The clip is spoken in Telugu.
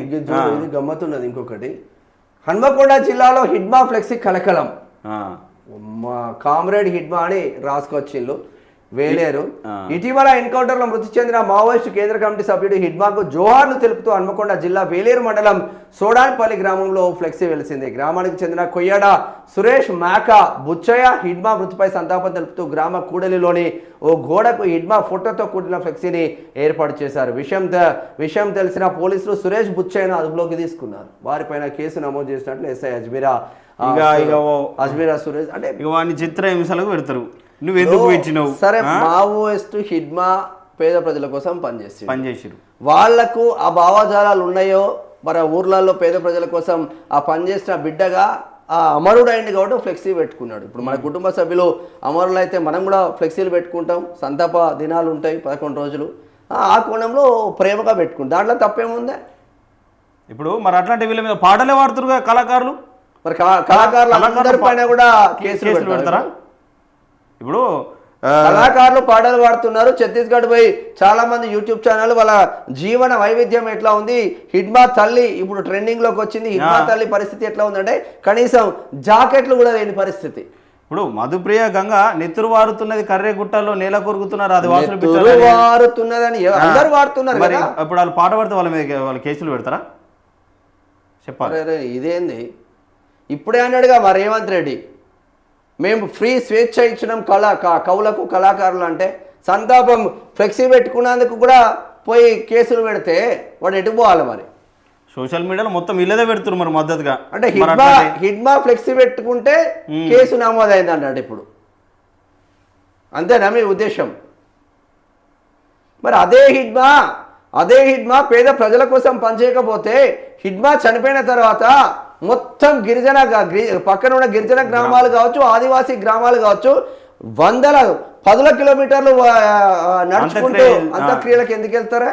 ఇది గమ్మత్తున్నది. ఇంకొకటి, హన్మకొండ జిల్లాలో హిడ్మా ఫ్లెక్సీ కలకలం. మా కామ్రేడ్ హిడ్మా అని రాసుకొచ్చిళ్ళు వేలేరు. ఇటీవల ఎన్కౌంటర్ లో మృతి చెందిన మావోయిస్టు కేంద్ర కమిటీ సభ్యుడు హిడ్మాకు జోహార్లు తెలుపుతూ హన్మకొండ జిల్లా వేలేరు మండలం సోడాన్పల్లి గ్రామంలో ఫ్లెక్సీ వెలిసింది. గ్రామానికి చెందిన కొయ్యాడ సురేష్ మేకా బుచ్చయ్య హిడ్మా మృతిపై సంతాపం తెలుపుతూ గ్రామ కూడలిలోని ఓ గోడకు హిడ్మా ఫోటోతో కూడిన ఫ్లెక్సీని ఏర్పాటు చేశారు. విషయం తెలిసిన పోలీసులు సురేష్ బుచ్చయ్యను అదుపులోకి తీసుకున్నారు. వారిపైన కేసు నమోదు చేసినట్లు ఎస్ఐ అజ్మీరా సురేష్ అంటే చిత్రహింసలకు పెడతారు. నువ్వు ఎందుకు ఇచ్చినావు? సరే, మావోయిస్టు హిడ్మా పేద ప్రజల కోసం పనిచేసారు. వాళ్లకు ఆ భావజాలాలు ఉన్నాయో మరి ఊర్లలో పేద ప్రజల కోసం ఆ పనిచేసిన బిడ్డగా ఆ అమరుడు అయింది కాబట్టి ఫ్లెక్సీ పెట్టుకున్నాడు. ఇప్పుడు మన కుటుంబ సభ్యులు అమరులు అయితే మనం కూడా ఫ్లెక్సీలు పెట్టుకుంటాం. సంతాప దినాలు ఉంటాయి 11 రోజులు. ఆ కోణంలో ప్రేమగా పెట్టుకుంటాం. దాంట్లో తప్పేముందే? ఇప్పుడు మరి అట్లాంటి వీళ్ళ మీద పాటలే వాడుతున్నారు కళాకారులు. మరి కళాకారుల పైన కూడా కేసులు పెడతారా? ఇప్పుడు కళాకారులు పాటలు పాడుతున్నారు. ఛత్తీస్గఢ్ పోయి చాలా మంది యూట్యూబ్ ఛానల్ వాళ్ళ జీవన వైవిధ్యం ఎట్లా ఉంది, హిడ్మా తల్లి ఇప్పుడు ట్రెండింగ్ లోకి వచ్చింది. హిడ్మా తల్లి పరిస్థితి ఎట్లా ఉందంటే కనీసం జాకెట్లు కూడా లేని పరిస్థితి. ఇప్పుడు మధుప్రియ గంగ నెత్తురు వారుతున్నది, కర్రే గుట్టల్లో నేల కొరుకుతున్నారు. అది వారుతున్నదని అందరు వాడుతున్నారు. మరి ఇప్పుడు వాళ్ళు పాట పాడితే వాళ్ళ మీద వాళ్ళు కేసులు పెడతారా చెప్పాలి? ఇదేంది? ఇప్పుడే అన్నాడుగా మా రేవంత్ రెడ్డి, మేము ఫ్రీ స్వేచ్ఛ ఇచ్చినాం కవులకు కళాకారులు అంటే. సంతాపం ఫ్లెక్సీ పెట్టుకున్నందుకు కూడా పోయి కేసులు పెడితే వాడు ఎటు పోవాలి? మరి సోషల్ మీడియాలో మొత్తం ఇల్లదే పెడుతున్నారు మరి మద్దతుగా. అంటే హిడ్మా ఫ్లెక్సీ పెట్టుకుంటే కేసు నమోదైంది అన్నాడు ఇప్పుడు. అంతేనా మీ ఉద్దేశం? మరి అదే హిడ్మా పేద ప్రజల కోసం పనిచేయకపోతే హిడ్మా చనిపోయిన తర్వాత మొత్తం పక్కన ఉన్న గిరిజన గ్రామాలు కావచ్చు, ఆదివాసీ గ్రామాలు కావచ్చు, 10 కిలోమీటర్లు నడుచుకుంటూ అంత్యక్రియలకు ఎందుకు వెళ్తారా?